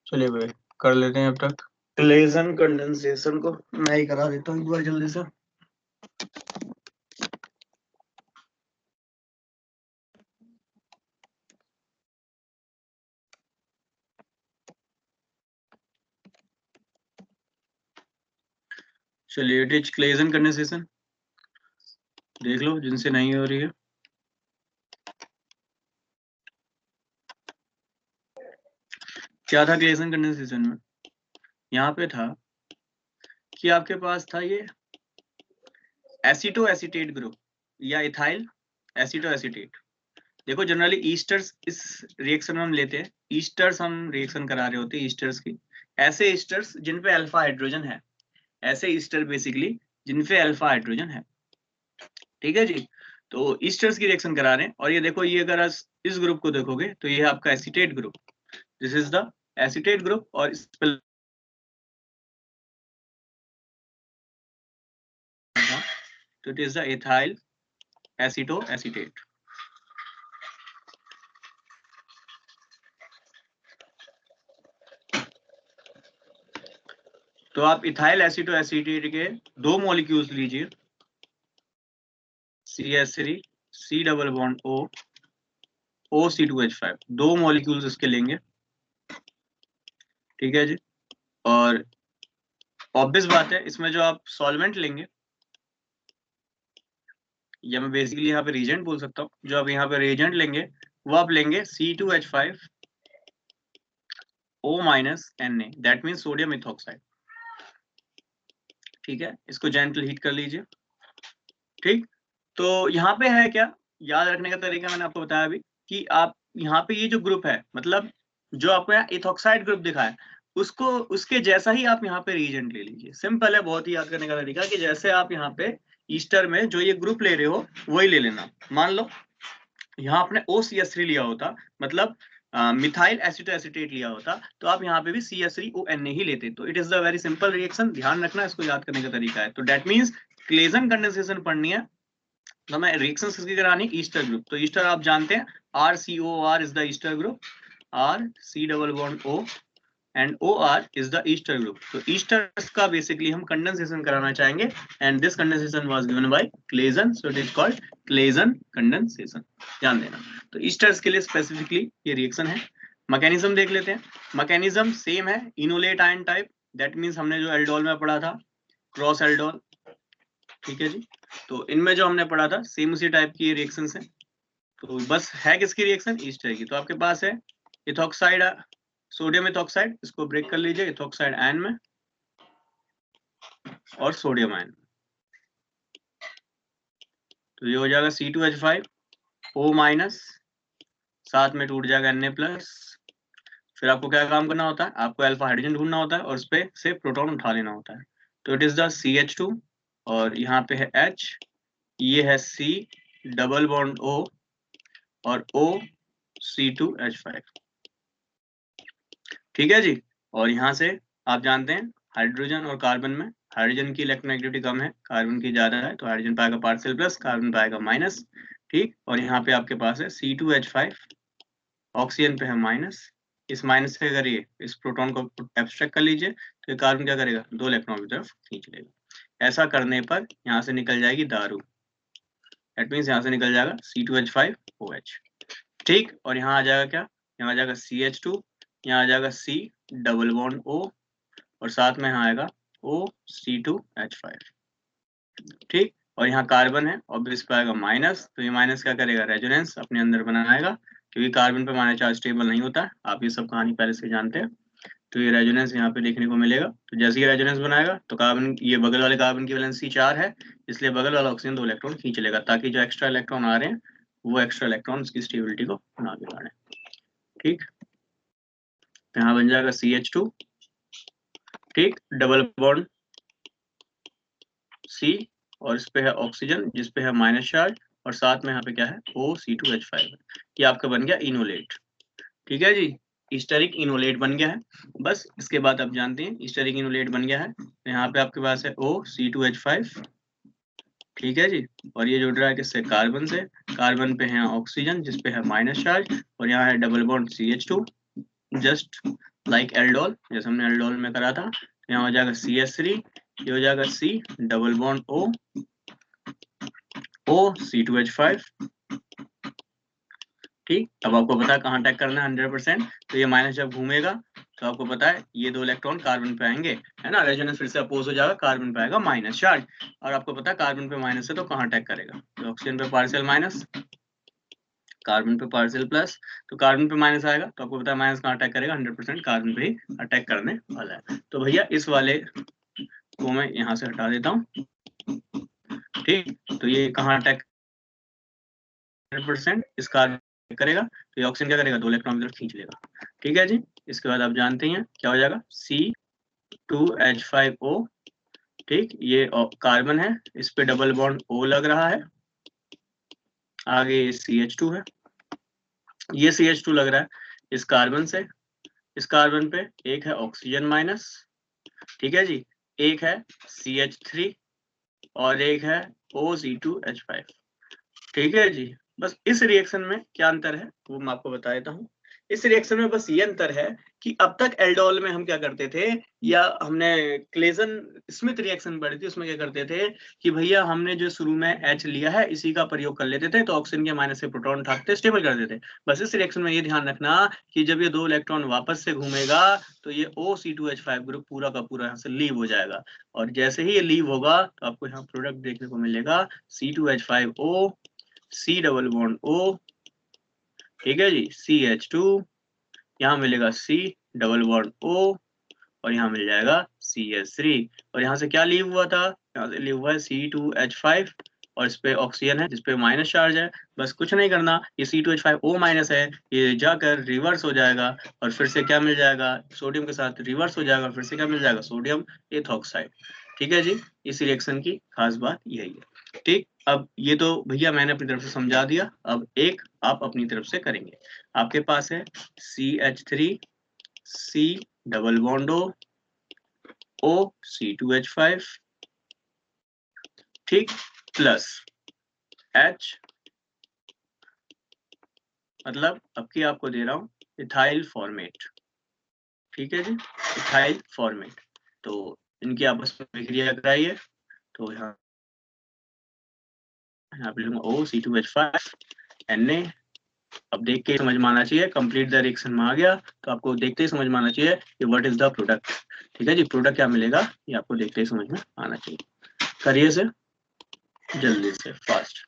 चलिए भाई कर लेते हैं अब तक क्लेजन कंडेंसेशन को। मैं ही करा देता हूँ एक बार जल्दी से। चलिए इट इज क्लेजन कंडेंसेशन, देख लो जिनसे नहीं हो रही है। क्या था क्लेजन कंडेंसेशन में? यहाँ पे था कि आपके पास था ये एसीटो एसीटेट ग्रुप या इथाइल एसीटो एसीटेट। देखो जनरली ईस्टर्स इस रिएक्शन में हम लेते हैं, ईस्टर्स हम रिएक्शन करा रहे होते हैं ईस्टर्स की, ऐसे ईस्टर्स जिन पे अल्फा हाइड्रोजन है, ऐसे ईस्टर बेसिकली जिन पे अल्फा हाइड्रोजन है। ठीक है जी, तो ईस्टर्स की रिएक्शन करा रहे हैं। और ये देखो, ये अगर इस ग्रुप को देखोगे तो ये है आपका acetate group, this is the acetate group. और इस पर तो it is the ethyl aceto acetate. तो आप इथाइल एसीटो एसीटेट के दो मॉलिक्यूल्स लीजिए, CH3 C double bond O OC2H5, दो मॉलिक्यूल्स इसके लेंगे। ठीक है जी, और ऑब्वियस बात है इसमें जो आप सॉल्वेंट लेंगे, या मैं बेसिकली यहाँ पे रिएजेंट बोल सकता हूँ, जो आप यहाँ पे रिएजेंट लेंगे वो आप लेंगे C2H5 O minus Na, that mean sodium ethoxide. ठीक है, इसको जेंटल हीट कर लीजिए। ठीक, तो यहाँ पे है क्या, याद रखने का तरीका मैंने आपको बताया अभी कि आप यहाँ पे ये जो ग्रुप है, मतलब जो आपको यहाँ इथॉक्साइड ग्रुप दिखा है, उसको उसके जैसा ही आप यहाँ पे रिएजेंट ले लीजिए। सिंपल है, बहुत ही याद करने का तरीका कि जैसे आप यहाँ पे ईस्टर में जो ये ग्रुप ले रहे हो वही ले लेना। मान लो यहाँ आपने OCH3 लिया होता, मतलब मिथाइल एसिटोएसिटेट लिया होता, तो आप यहाँ पे भी CH3ONA ही लेते। तो it is the very simple reaction, ध्यान रखना, इसको याद करने का तरीका है। तो डेट मीन्स क्लेजन कंडेंसेशन पढ़नी है तो हमें रिएक्शन किसकी करानी, ईस्टर ग्रुप। तो ईस्टर आप जानते हैं RCOR is the Easter group, RC double bond O and OR is the Easter group. तो ईस्टर्स का बेसिकली हम कंडेंसेशन कराना चाहेंगे and this condensation was given by Claisen, so it is called Claisen condensation, ध्यान देना। तो esters के लिए स्पेसिफिकली ये रिएक्शन है। मैकेनिज्म देख लेते हैं। मैकेनिज्म सेम है, enolate ion type, that means हमने जो एल्डोल में पढ़ा था क्रॉस एल्डोल। ठीक है जी, तो इनमें जो हमने पढ़ा था सेम उसी टाइप की रिएक्शंस है। तो बस है किसकी रिएक्शन, ईस्टर की। तो आपके पास है इथॉक्साइड, सोडियम इथॉक्साइड, इसको ब्रेक कर लीजिए इथॉक्साइड आयन में और सोडियम आयन। तो ये हो जाएगा C2H5O माइनस, साथ में टूट जाएगा Na प्लस। फिर आपको क्या काम करना होता है, आपको अल्फा हाइड्रोजन ढूंढना होता है और उस पे से प्रोटॉन उठा लेना होता है। तो इट इज द CH2 और यहाँ पे है H, ये है C डबल बॉन्ड O और O C2H5। ठीक है जी, और यहाँ से आप जानते हैं हाइड्रोजन और कार्बन में हाइड्रोजन की इलेक्ट्रोनेगेटिविटी कम है, कार्बन की ज्यादा है, तो हाइड्रोजन पाएगा पार्शियल प्लस, कार्बन पाएगा माइनस। ठीक, और यहाँ पे आपके पास है C2H5, ऑक्सीजन पे है माइनस, इस माइनस से अगर ये इस प्रोटॉन को एब्स्ट्रैक्ट कर लीजिए तो ये कार्बन क्या करेगा, दो इलेक्ट्रॉन की तरफ खींच लेगा। ऐसा करने पर यहाँ से निकल जाएगी दारू, दैट मीन्स यहाँ से निकल जाएगा C2H5OH। ठीक, और यहाँ आ जाएगा क्या, यहाँ आ जाएगा CH2, यहाँ आ जाएगा C डबल बॉन्ड O और साथ में यहाँ आएगा OC2H5। ठीक, और यहाँ कार्बन है और इस पर आएगा माइनस, तो ये माइनस क्या करेगा, रेजोनेंस अपने अंदर बनाएगा, क्योंकि कार्बन पे माइनस चार्ज स्टेबल नहीं होता है, आप ये सब कहानी पहले से जानते हैं। तो ये रेजोनेंस यहाँ पे देखने को मिलेगा। तो जैसे ही रेजोनेंस बनाएगा तो कार्बन, ये बगल वाले कार्बन की वैलेंसी 4 है, इसलिए बगल वाला ऑक्सीजन 2 इलेक्ट्रॉन खींच लेगा, ताकि जो एक्स्ट्रा इलेक्ट्रॉन आ रहे हैं वो एक्स्ट्रा इलेक्ट्रॉन उसकी स्टेबिलिटी को बना बिगाड़े। ठीक, तो यहाँ बन जाएगा CH2, ठीक, डबल बॉन्ड C और इस पे है ऑक्सीजन जिस पे है माइनस चार्ज, और साथ में यहाँ पे क्या है OC2H5। ये आपका बन गया इनोलेट। ठीक है जी, हिस्टेरिक इनोलेट बन गया है। बस इसके बाद आप जानते हैं हिस्टेरिक इनोलेट बन गया है, तो यहाँ पे आपके पास है OC2H5। ठीक है जी, और ये जुड़ रहा है किससे, कार्बन से, कार्बन पे है ऑक्सीजन जिस पे है माइनस चार्ज, और यहाँ है double bond CH2, just like aldol, जैसे हमने एल्डोल में करा था। यहाँ हो जाएगा CH3, ये हो जाएगा C double bond O C2H5। ठीक, अब आपको पता है कहाँ अटैक करना है 100%। तो ये माइनस जब घूमेगा तो आपको पता है ये दो इलेक्ट्रॉन कार्बन पे आएंगे, है ना, रेजोनेंस फिर से अपोज हो जाएगा, कार्बन पे आएगा माइनस चार्ज। और आपको पता है कार्बन पे माइनस है तो कहाँ अटैक करेगा, तो ऑक्सीजन पे पार्शियल माइनस, कार्बन पे पार्शियल प्लस, तो कार्बन पे माइनस आएगा तो आपको पता है माइनस कहाँ अटैक करेगा, 100% कार्बन पे ही अटैक करने वाला है। तो भैया इस वाले को मैं यहाँ से हटा देता हूँ। ठीक, तो ये कहाँ अटैक 100% इस कार्बन करेगा, तो ये ऑक्सीजन क्या करेगा, दो इलेक्ट्रॉन की तरफ खींच लेगा। ठीक है जी, इसके बाद आप जानते हैं क्या हो जाएगा, C2H5O। ठीक, ये कार्बन है, इस पे डबल बॉन्ड O लग रहा है, आगे CH2 है, ये CH2 लग रहा है इस कार्बन से, इस कार्बन पे एक है ऑक्सीजन माइनस, ठीक है जी, एक है CH3 और एक है OC2H5। ठीक है जी, बस इस रिएक्शन में क्या अंतर है वो मैं आपको बता देता हूँ। इस रिएक्शन में बस ये अंतर है कि अब तक एल्डोल में हम क्या करते थे, या हमने क्लेजन स्मिथ रिएक्शन पढ़ी थी, उसमें क्या करते थे कि भैया हमने जो शुरू में H लिया है इसी का प्रयोग कर लेते थे, तो ऑक्सीजन के माइनस से प्रोटॉन उठाते स्टेबल कर देते। बस इस रिएक्शन में ये ध्यान रखना कि जब ये दो इलेक्ट्रॉन वापस से घूमेगा तो ये OC2H5 ग्रुप पूरा का पूरा यहाँ से लीव हो जाएगा, और जैसे ही ये लीव होगा तो आपको यहाँ प्रोडक्ट देखने को मिलेगा C2H5O C double bond O, ठीक है जी, CH2, यहाँ मिलेगा C डबल बॉन्ड O और यहाँ मिल जाएगा CH3, और यहाँ से क्या लीव हुआ था, यहाँ से लीव हुआ है C2H5 और इस पे ऑक्सीजन है जिसपे माइनस चार्ज है। बस कुछ नहीं करना, ये C2H5O माइनस है, ये जाकर रिवर्स हो जाएगा और फिर से क्या मिल जाएगा, सोडियम के साथ रिवर्स हो जाएगा, फिर से क्या मिल जाएगा, सोडियम एथॉक्साइड। ठीक है जी, इस रिएक्शन की खास बात यही है। ठीक, अब ये तो भैया मैंने अपनी तरफ से समझा दिया, अब एक आप अपनी तरफ से करेंगे। आपके पास है CH3 C double bond O C2H5, ठीक, प्लस H, मतलब अब की आपको दे रहा हूं इथाइल फॉर्मेट। ठीक है जी, इथाइल फॉर्मेट, तो इनकी आपस में विक्रिया कराइए, तो यहाँ पे लिखूंगा OC2H5 Na। अब देख के समझ में आना चाहिए, कंप्लीट द रिएक्शन में आ गया तो आपको देखते ही समझ में आना चाहिए कि व्हाट इज द प्रोडक्ट। ठीक है जी, प्रोडक्ट क्या मिलेगा ये आपको देखते ही समझ में आना चाहिए। करिए से जल्दी से फास्ट।